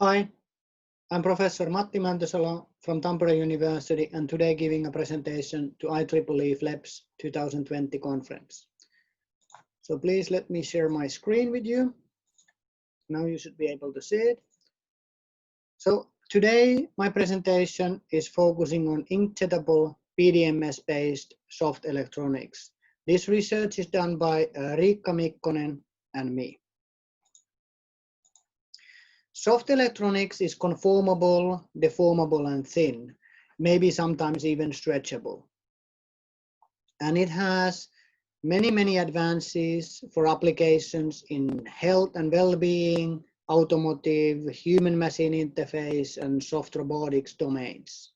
Hi, I'm Professor Matti Mäntysalo from Tampere University and today giving a presentation to IEEE FLEPS 2020 conference. So please let me share my screen with you. Now you should be able to see it. So today my presentation is focusing on inkjettable PDMS based soft electronics. This research is done by Riikka, Mikkonen and me. Soft electronics is conformable, deformable and thin, maybe sometimes even stretchable. And it has many advances for applications in health and well-being, automotive, human-machine interface and soft robotics domains.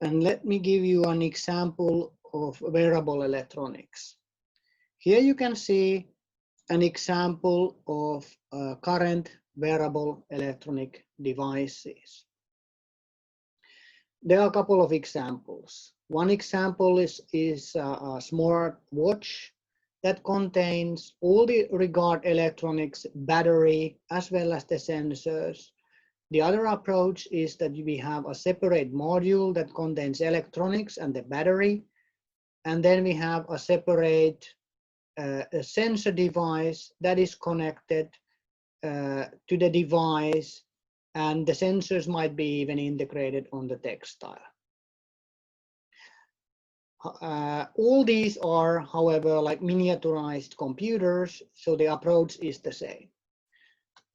And let me give you an example of wearable electronics. Here you can see an example of current wearable electronic devices. There are a couple of examples. One example is a smart watch that contains all the regard electronics, battery, as well as the sensors. The other approach is that we have a separate module that contains electronics and the battery, and then we have a separate a sensor device that is connected to the device, and the sensors might be even integrated on the textile. All these are, however, like miniaturized computers, so the approach is the same.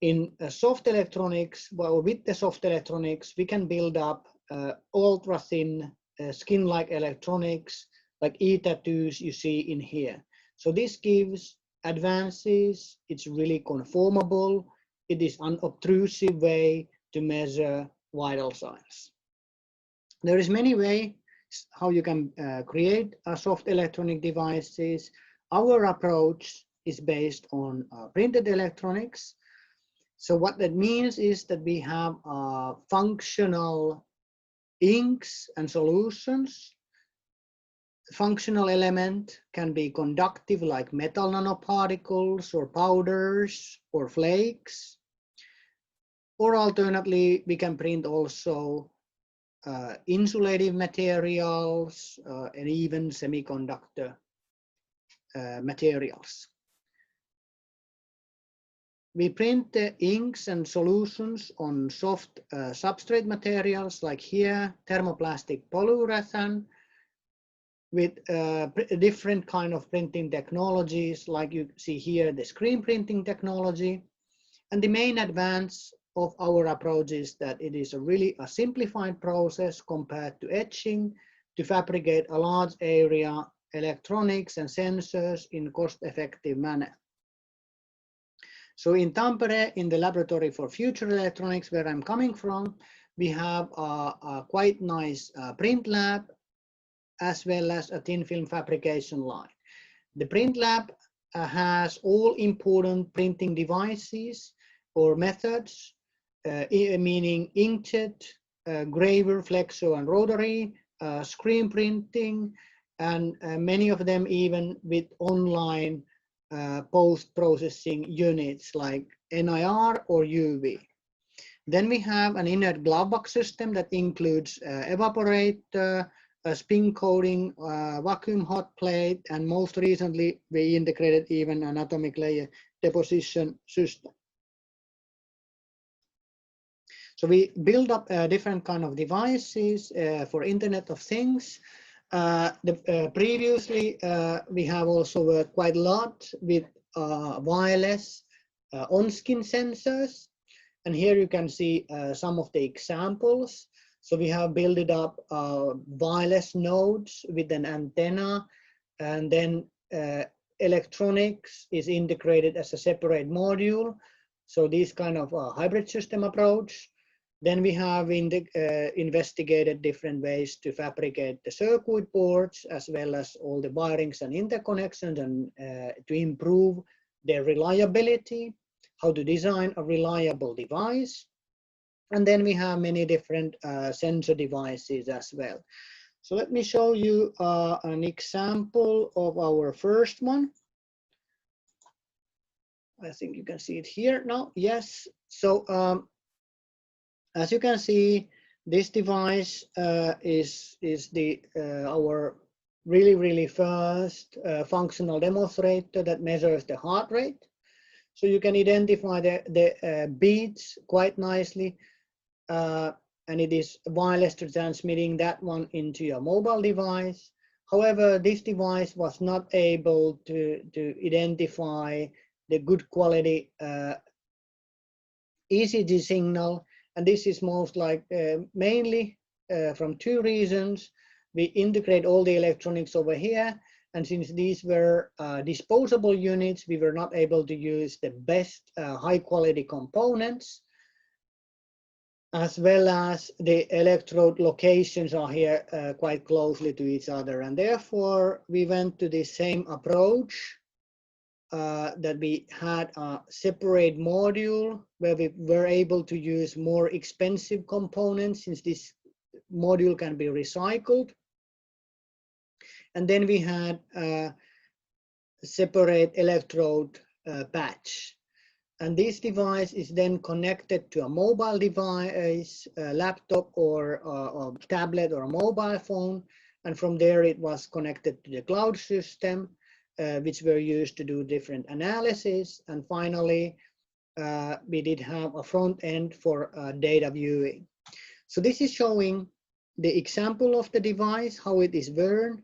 In soft electronics, well, with the soft electronics, we can build up ultra thin skin-like electronics, like e-tattoos you see in here. So this gives advances, it's really conformable, it is an unobtrusive way to measure vital signs. There is many ways how you can create soft electronic devices. Our approach is based on printed electronics. So what that means is that we have functional inks and solutions. Functional element can be conductive, like metal nanoparticles or powders or flakes. Or alternately, we can print also insulative materials and even semiconductor materials. We print the inks and solutions on soft substrate materials, like here, thermoplastic polyurethane, with different kind of printing technologies, like you see here, the screen printing technology. And the main advance of our approach is that it is a simplified process compared to etching to fabricate a large area electronics and sensors in cost-effective manner. So in Tampere, in the Laboratory for Future Electronics, where I'm coming from, we have a quite nice print lab, as well as a thin film fabrication line. The print lab has all important printing devices or methods, meaning inkjet, graver, flexo, and rotary, screen printing, and many of them even with online post-processing units like NIR or UV. Then we have an inert glove box system that includes evaporator, spin coating, vacuum hot plate, and most recently we integrated even an atomic layer deposition system. So we build up different kind of devices for Internet of Things. Previously, we have also worked quite a lot with wireless on-skin sensors. And here you can see some of the examples. So we have built up wireless nodes with an antenna, and then electronics is integrated as a separate module. So this kind of hybrid system approach. Then we have investigated different ways to fabricate the circuit boards, as well as all the wirings and interconnections, and to improve their reliability, how to design a reliable device. And then we have many different sensor devices as well. So let me show you an example of our first one. I think you can see it here now. Yes. So As you can see, this device is our really first functional demonstrator that measures the heart rate. So you can identify the beats quite nicely, and it is wirelessly transmitting that one into your mobile device. However, this device was not able to identify the good quality ECG signal, and this is most like mainly from two reasons. We integrate all the electronics over here, and since these were disposable units, we were not able to use the best high quality components, as well as the electrode locations are here quite closely to each other, and therefore we went to the same approach that we had a separate module where we were able to use more expensive components since this module can be recycled. And then we had a separate electrode patch. And this device is then connected to a mobile device, a laptop or a tablet or a mobile phone. And from there it was connected to the cloud system, which were used to do different analysis. And finally, we did have a front end for data viewing. So this is showing the example of the device, how it is worn.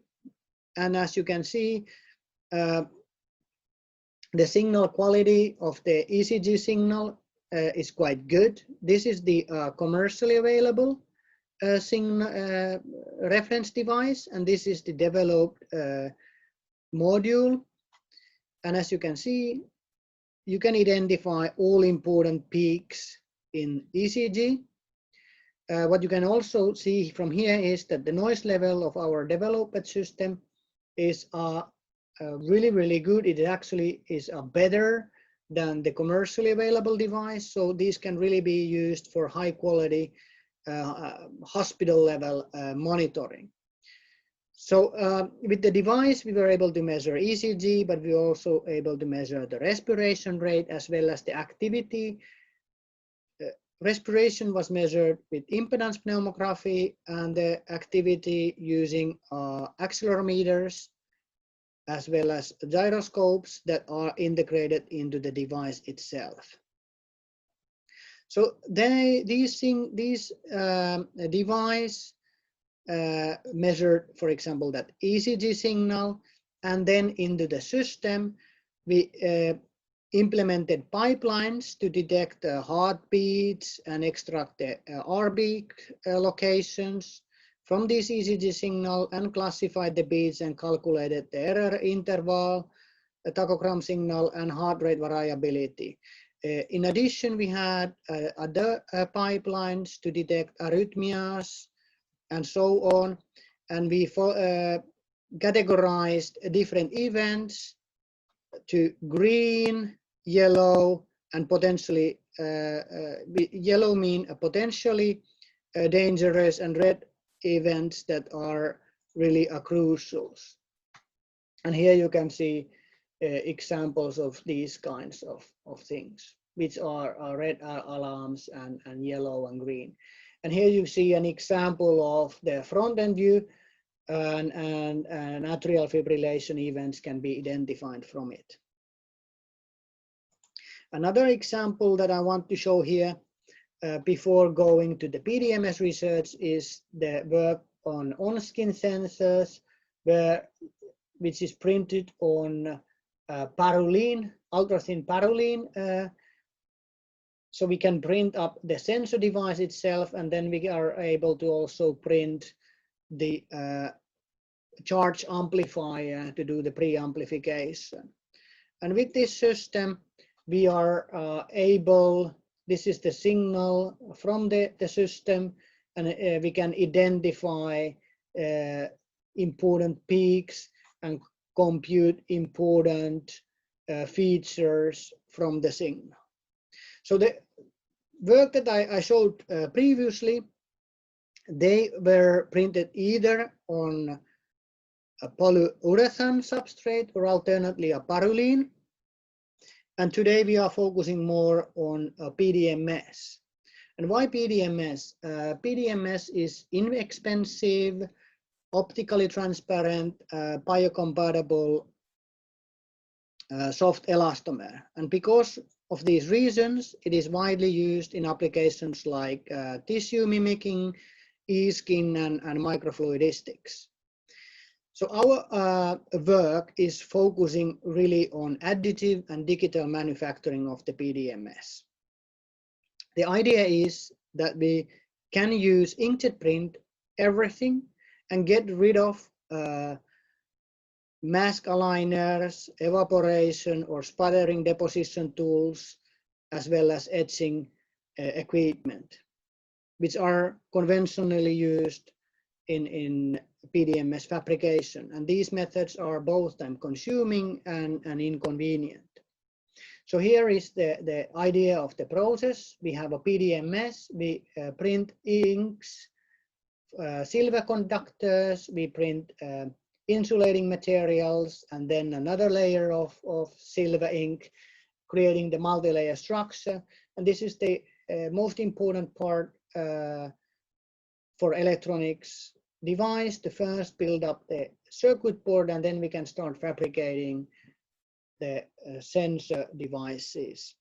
And as you can see, the signal quality of the ECG signal is quite good. This is the commercially available reference device, and this is the developed module. And as you can see, you can identify all important peaks in ECG. What you can also see from here is that the noise level of our developed system is really good. It actually is better than the commercially available device. So these can really be used for high quality hospital level monitoring. So with the device, we were able to measure ECG, but we were also able to measure the respiration rate as well as the activity. Respiration was measured with impedance pneumography, and the activity using accelerometers as well as gyroscopes that are integrated into the device itself. So these device measured, for example, that ECG signal, and then into the system we implemented pipelines to detect heartbeats and extract the RB locations from this ECG signal and classified the beats and calculated the error interval, the tachogram signal, and heart rate variability. In addition, we had other pipelines to detect arrhythmias and so on, and we categorized different events to green, yellow, and potentially yellow mean potentially dangerous, and red events that are really crucial. And here you can see examples of these kinds of things, which are red alarms and yellow and green. And here you see an example of the front-end view, and atrial fibrillation events can be identified from it. Another example that I want to show here before going to the PDMS research is the work on on-skin sensors, which is printed on parylene, ultra-thin parylene. So we can print up the sensor device itself, and then we are able to also print the charge amplifier to do the pre-amplification. And with this system, we are able, this is the signal from the system, and we can identify important peaks and compute important features from the signal. So the work that I showed previously, they were printed either on a polyurethane substrate or alternately a parylene. And today we are focusing more on PDMS. And why PDMS? PDMS is inexpensive, optically transparent, biocompatible soft elastomer. And because of these reasons, it is widely used in applications like tissue mimicking, e-skin, and microfluidistics. So our work is focusing really on additive and digital manufacturing of the PDMS. The idea is that we can use inkjet print everything and get rid of mask aligners, evaporation or sputtering deposition tools, as well as etching equipment, which are conventionally used in PDMS fabrication. And these methods are both time consuming and inconvenient. So here is the idea of the process. We have a PDMS, we print inks, silver conductors, we print insulating materials, and then another layer of silver ink, creating the multi-layer structure. And this is the most important part for electronics device to first build up the circuit board, and then we can start fabricating the sensor devices.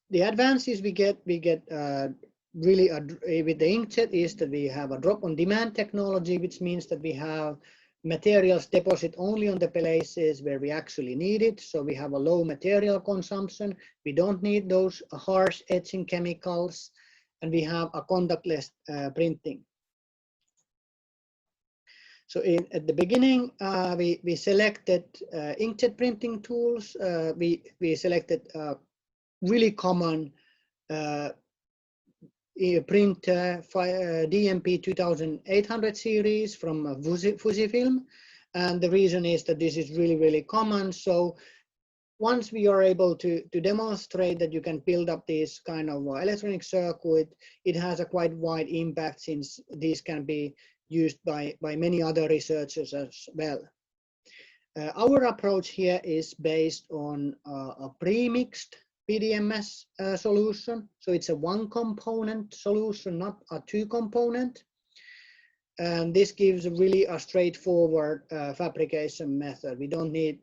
The advances we get really with the inkjet is that we have a drop-on-demand technology, which means that we have materials deposit only on the places where we actually need it. So we have a low material consumption. We don't need those harsh etching chemicals, and we have a contactless printing. So at the beginning, we selected inkjet printing tools. We selected really common printer DMP 2800 series from Fujifilm, and the reason is that this is really common. So once we are able to demonstrate that you can build up this kind of electronic circuit, it has a quite wide impact, since these can be used by many other researchers as well. Our approach here is based on a pre-mixed PDMS solution. So it's a one component solution, not a two component. And this gives really a straightforward fabrication method. We don't need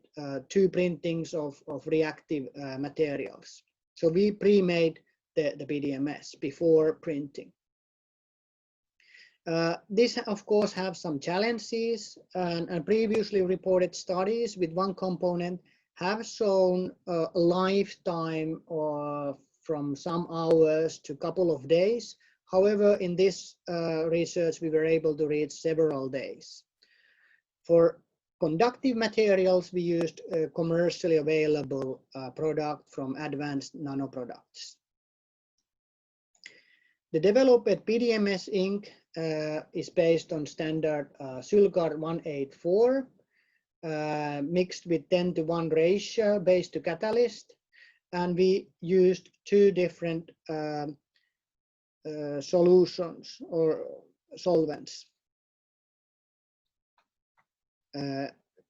two printings of reactive materials. So we pre-made the PDMS before printing. This of course have some challenges, and previously reported studies with one component have shown a lifetime from some hours to a couple of days. However, in this research, we were able to reach several days. For conductive materials, we used a commercially available product from Advanced Nano Products. The developed PDMS ink is based on standard Sylgar 184, mixed with 10:1 ratio base to catalyst, and we used two different solutions or solvents.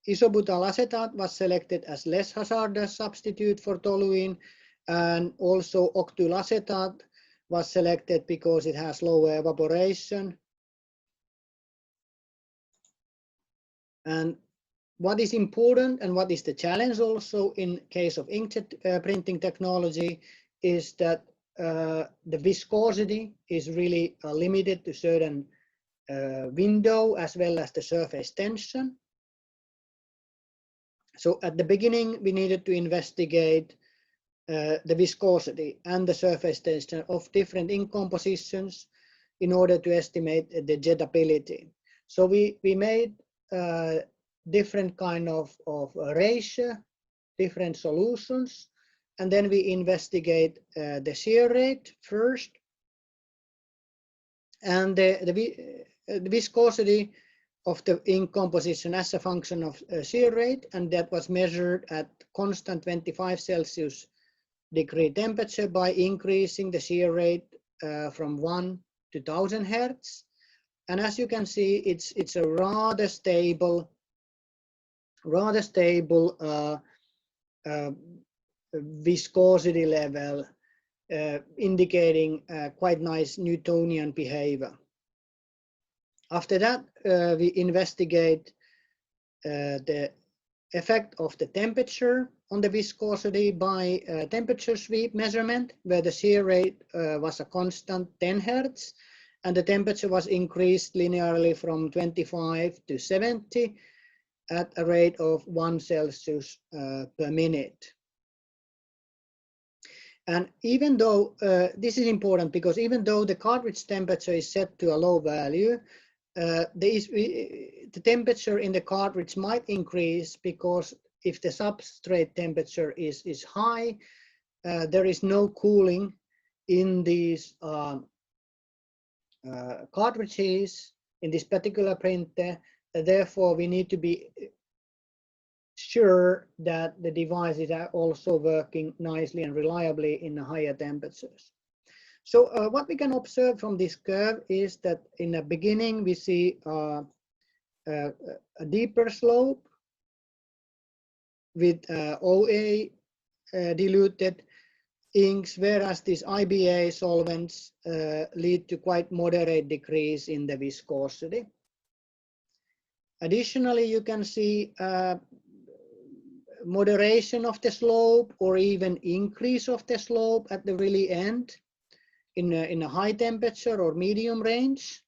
Isobutyl acetate was selected as less hazardous substitute for toluene, and also octyl acetate was selected because it has lower evaporation. And what is important and what is the challenge also in case of inkjet printing technology is that the viscosity is really limited to certain window as well as the surface tension. So at the beginning, we needed to investigate the viscosity and the surface tension of different ink compositions in order to estimate the jettability. So we made different kind of ratio, different solutions, and then we investigate the shear rate first, and the viscosity of the ink composition as a function of shear rate, and that was measured at constant 25 Celsius degree temperature by increasing the shear rate from 1 to 1000 Hertz. And as you can see, it's a rather stable viscosity level indicating quite nice Newtonian behavior. After that, we investigate the effect of the temperature on the viscosity by temperature sweep measurement, where the shear rate was a constant 10 Hertz, and the temperature was increased linearly from 25 to 70 at a rate of 1 Celsius per minute. And even though, this is important because even though the cartridge temperature is set to a low value, the temperature in the cartridge might increase because if the substrate temperature is high, there is no cooling in these cartridges in this particular printer. Therefore, we need to be sure that the device is also working nicely and reliably in higher temperatures. So what we can observe from this curve is that in the beginning we see a deeper slope with OA diluted inks, whereas these IBA solvents lead to quite moderate decrease in the viscosity. Additionally, you can see moderation of the slope or even increase of the slope at the really end in a high temperature or medium range,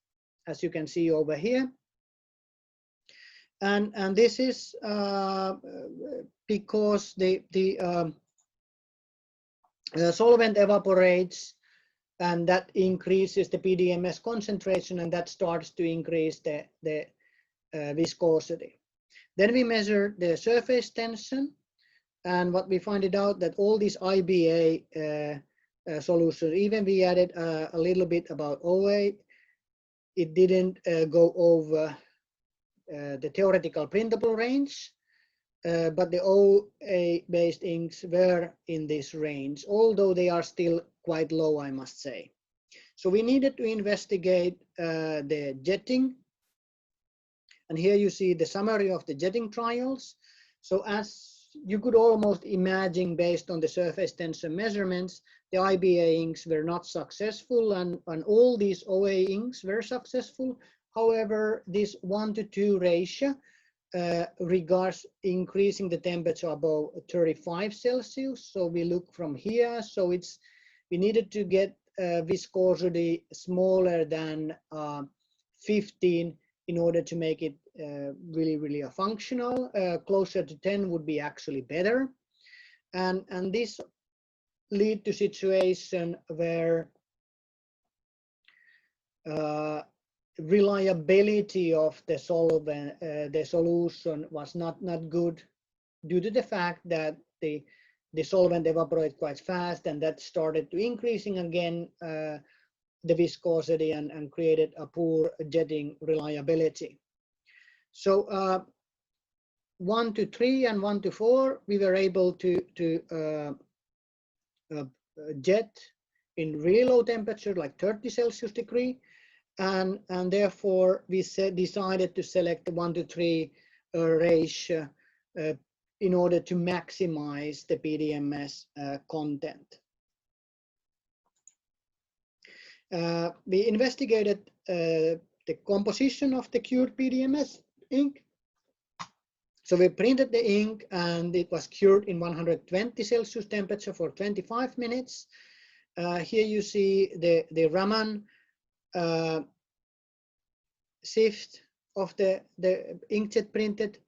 as you can see over here. And this is because the solvent evaporates, and that increases the PDMS concentration, and that starts to increase the viscosity. Then we measure the surface tension, and what we find it out that all these IBA solutions, even we added a little bit about OA, it didn't go over the theoretical printable range, but the OA-based inks were in this range, although they are still quite low, I must say. So we needed to investigate the jetting. And here you see the summary of the jetting trials. So as you could almost imagine, based on the surface tension measurements, the IBA inks were not successful, and all these OA inks were successful. However, this 1:2 ratio regards increasing the temperature above 35 Celsius. So we look from here. So we needed to get viscosity smaller than 15 in order to make it really functional. Closer to 10 would be actually better. And this lead to situation where reliability of the solvent, the solution was not good due to the fact that the solvent evaporated quite fast, and that started to increasing again the viscosity and created a poor jetting reliability. So 1:3 and 1:4, we were able to jet in really low temperature, like 30 Celsius degree, and therefore we decided to select the 1:3 ratio in order to maximize the PDMS content. We investigated the composition of the cured PDMS ink. So we printed the ink, and it was cured in 120 Celsius temperature for 25 minutes. Here you see the Raman shift of the inkjet printed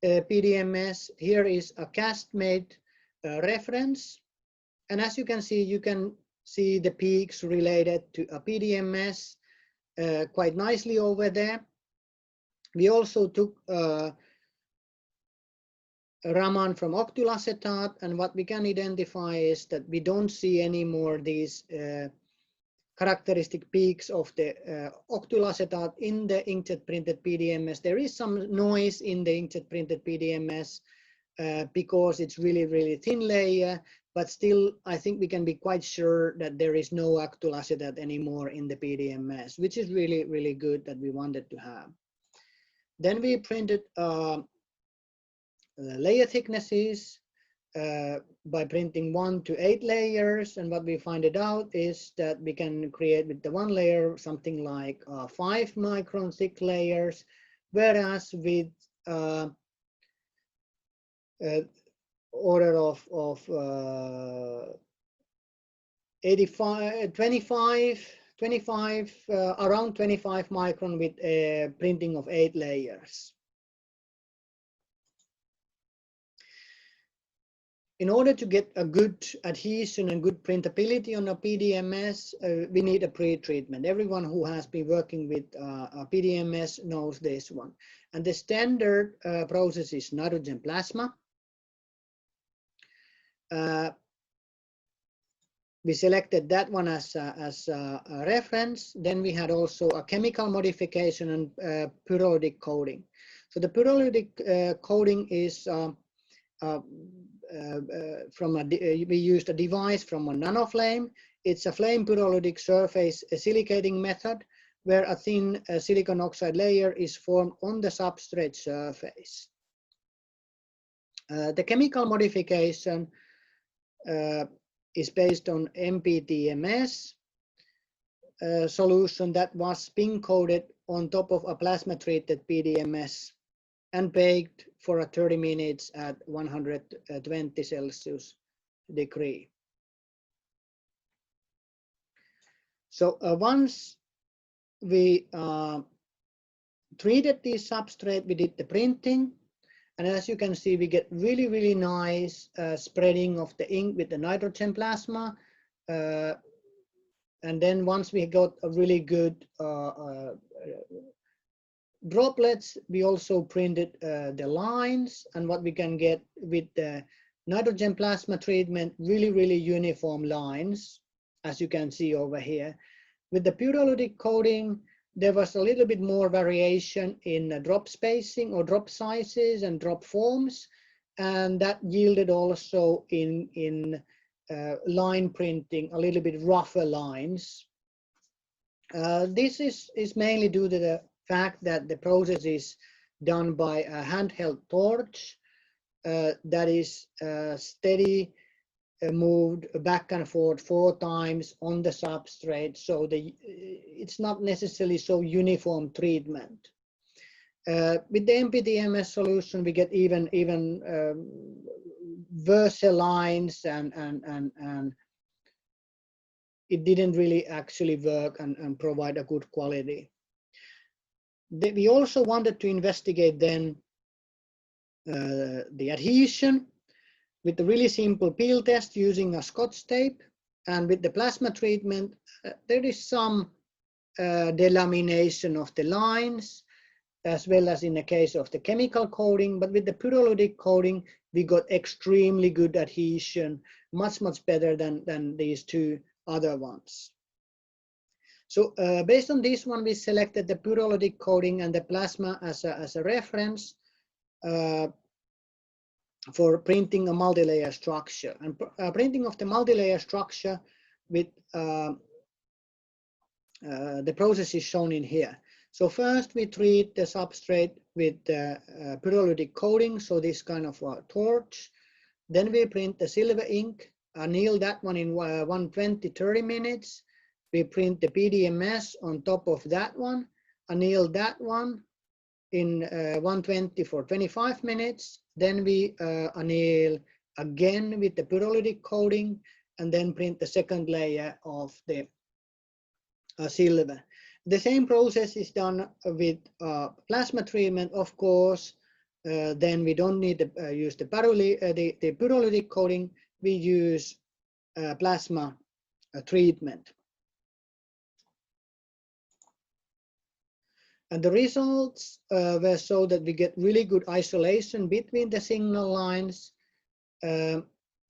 PDMS. Here is a cast-made reference, and as you can see the peaks related to a PDMS quite nicely over there. We also took Raman from octyl acetate, and what we can identify is that we don't see any more these characteristic peaks of the octyl acetate in the inkjet printed PDMS. There is some noise in the inkjet printed PDMS because it's really thin layer, but still I think we can be quite sure that there is no octyl acetate anymore in the PDMS, which is really good that we wanted to have. Then we printed layer thicknesses, by printing 1 to 8 layers, and what we find it out is that we can create with the 1 layer something like 5 micron thick layers, whereas with order of 25 around 25 micron with a printing of 8 layers. In order to get a good adhesion and good printability on a PDMS, we need a pre-treatment. Everyone who has been working with a PDMS knows this one. And the standard process is nitrogen plasma. We selected that one as a reference. Then we had also a chemical modification and pyrolytic coating. So the pyrolytic coating is we used a device from a nanoflame. It's a flame pyrolytic surface silicating method where a thin silicon oxide layer is formed on the substrate surface. The chemical modification is based on PDMS solution that was spin coated on top of a plasma treated PDMS and baked for 30 minutes at 120 Celsius degree. So once we treated the substrate, we did the printing, and as you can see, we get really, really nice spreading of the ink with the nitrogen plasma. And then once we got a really good droplets, we also printed the lines, and what we can get with the nitrogen plasma treatment, really, really uniform lines, as you can see over here. With the pyrolytic coating, there was a little bit more variation in drop spacing or drop sizes and drop forms, and that yielded also in line printing a little bit rougher lines. This is mainly due to the fact that the process is done by a handheld torch that is steady moved back and forth 4 times on the substrate, so it's not necessarily so uniform treatment. With the PDMS solution, we get even worse lines, and it didn't really actually work and provide a good quality. We also wanted to investigate then the adhesion with a really simple peel test using a Scotch tape, and with the plasma treatment, there is some delamination of the lines, as well as in the case of the chemical coating. But with the pyrolytic coating, we got extremely good adhesion, much better than these 2 other ones. So based on this one, we selected the pyrolytic coating and the plasma as a reference for printing a multi-layer structure. And printing of the multi-layer structure with the process is shown in here. So first we treat the substrate with the pyrolytic coating, so this kind of a torch. Then we print the silver ink, anneal that one in 120-30 minutes. We print the PDMS on top of that one, anneal that one in 120 for 25 minutes. Then we anneal again with the pyrolytic coating, and then print the second layer of the silver. The same process is done with plasma treatment, of course. Then we don't need to use the pyrolytic coating. We use plasma treatment. And the results were so that we get really good isolation between the signal lines.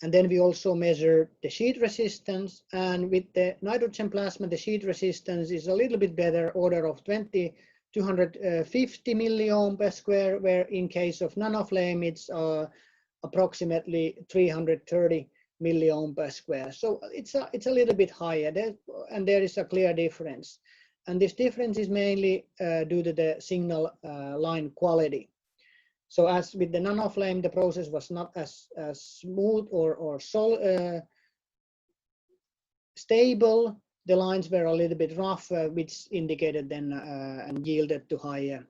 And then we also measure the sheet resistance. And with the nitrogen plasma, the sheet resistance is a little bit better, order of 250 milliohm per square, where in case of nanoflame, it's approximately 330 milliohm per square. So it's a little bit higher, and there is a clear difference. And this difference is mainly due to the signal line quality. So as with the nanoflame, the process was not as smooth or stable. The lines were a little bit rough, which indicated then and yielded to higher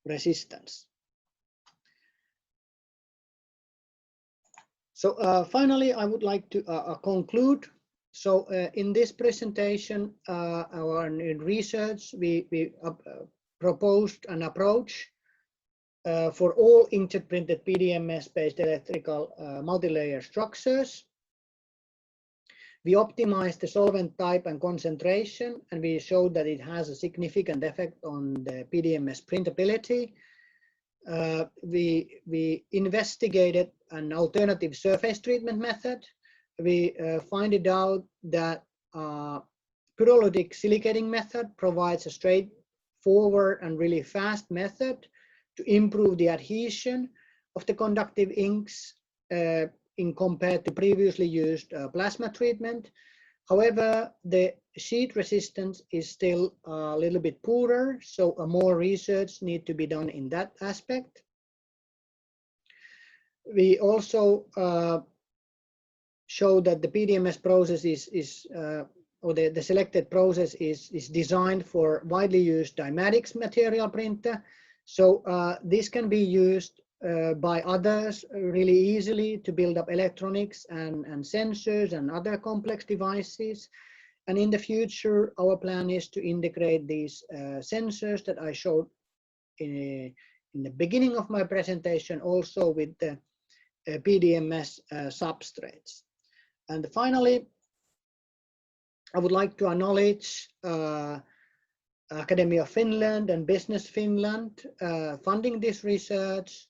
resistance. So finally, I would like to conclude. So in this presentation, our research, we proposed an approach for all inkjet printed PDMS-based electrical multi-layer structures. We optimized the solvent type and concentration, and we showed that it has a significant effect on the PDMS printability. We investigated an alternative surface treatment method. We find out that pyrolytic silicating method provides a straightforward and really fast method to improve the adhesion of the conductive inks in compared to previously used plasma treatment. However, the sheet resistance is still a little bit poorer, so more research needs to be done in that aspect. We also show that the PDMS process or the selected process is designed for widely used dymatics material printer. So this can be used by others really easily to build up electronics and sensors and other complex devices. And in the future, our plan is to integrate these sensors that I showed in the beginning of my presentation also with the PDMS substrates. And finally, I would like to acknowledge Academy of Finland and Business Finland funding this research.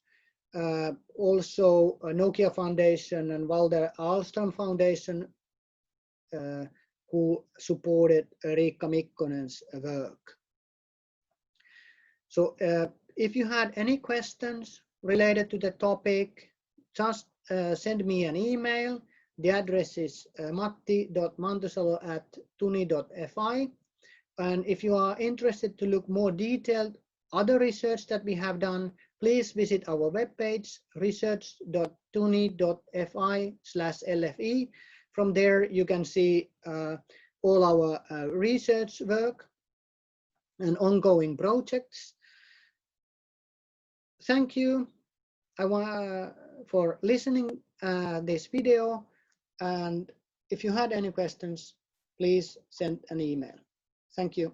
Also Nokia Foundation and Walter Ahlström Foundation who supported Riikka Mikkonen's work. So if you had any questions related to the topic, just send me an email. The address is matti.mantusalo@tuni.fi. And if you are interested to look more detailed other research that we have done, please visit our webpage, research.tuni.fi/LFE. From there, you can see all our research work and ongoing projects. Thank you for listening this video. And if you had any questions, please send an email. Thank you.